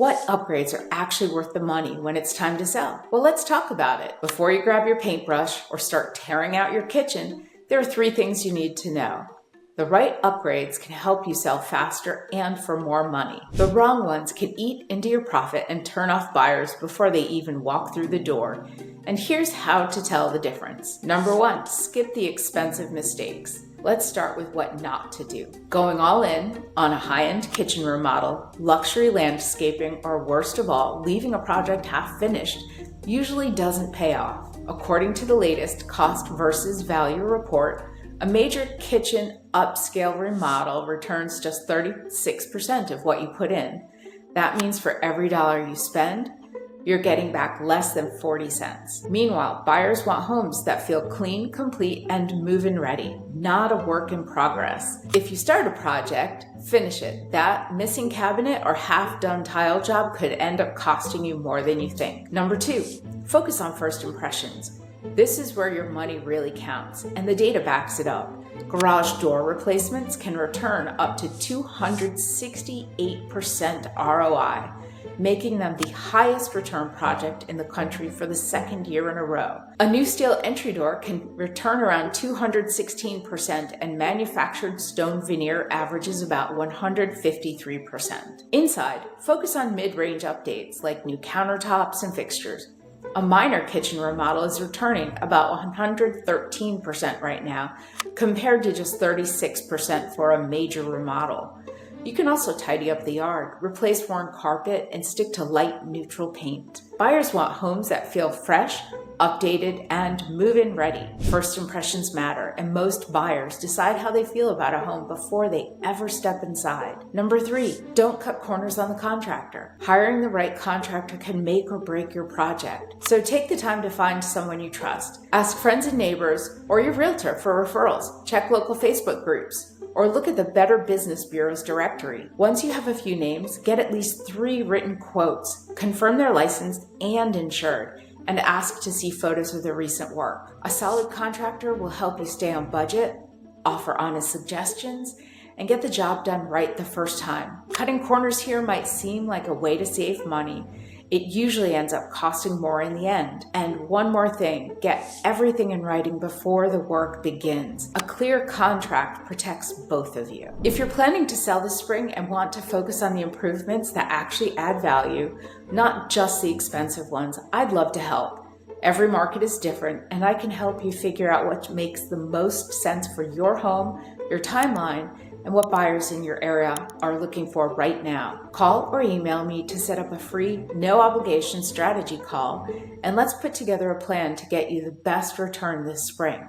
What upgrades are actually worth the money when it's time to sell? Well, let's talk about it. Before you grab your paintbrush or start tearing out your kitchen, there are 3 things you need to know. The right upgrades can help you sell faster and for more money. The wrong ones can eat into your profit and turn off buyers before they even walk through the door. And here's how to tell the difference. Number 1, skip the expensive mistakes. Let's start with what not to do. Going all in on a high-end kitchen remodel, luxury landscaping, or worst of all, leaving a project half finished usually doesn't pay off. According to the latest cost versus value report, a major kitchen upscale remodel returns just 36% of what you put in. That means for every dollar you spend, you're getting back less than 40 cents. Meanwhile, buyers want homes that feel clean, complete, and move-in ready, not a work in progress. If you start a project, finish it. That missing cabinet or half-done tile job could end up costing you more than you think. Number 2, focus on first impressions. This is where your money really counts, and the data backs it up. Garage door replacements can return up to 268% ROI, making them the highest return project in the country for the 2nd year in a row. A new steel entry door can return around 216%, and manufactured stone veneer averages about 153%. Inside, focus on mid-range updates like new countertops and fixtures. A minor kitchen remodel is returning about 113% right now, compared to just 36% for a major remodel. You can also tidy up the yard, replace worn carpet, and stick to light neutral paint. Buyers want homes that feel fresh, updated, and move-in ready. First impressions matter, and most buyers decide how they feel about a home before they ever step inside. Number 3, don't cut corners on the contractor. Hiring the right contractor can make or break your project. So take the time to find someone you trust. Ask friends and neighbors or your realtor for referrals. Check local Facebook groups, or look at the Better Business Bureau's directory. Once you have a few names, get at least 3 written quotes, confirm they're licensed and insured, and ask to see photos of their recent work. A solid contractor will help you stay on budget, offer honest suggestions, and get the job done right the first time. Cutting corners here might seem like a way to save money. It usually ends up costing more in the end. And one more thing, get everything in writing before the work begins. A clear contract protects both of you. If you're planning to sell this spring and want to focus on the improvements that actually add value, not just the expensive ones, I'd love to help. Every market is different, and I can help you figure out what makes the most sense for your home, your timeline, and what buyers in your area are looking for right now. Call or email me to set up a free, no-obligation strategy call, and let's put together a plan to get you the best return this spring.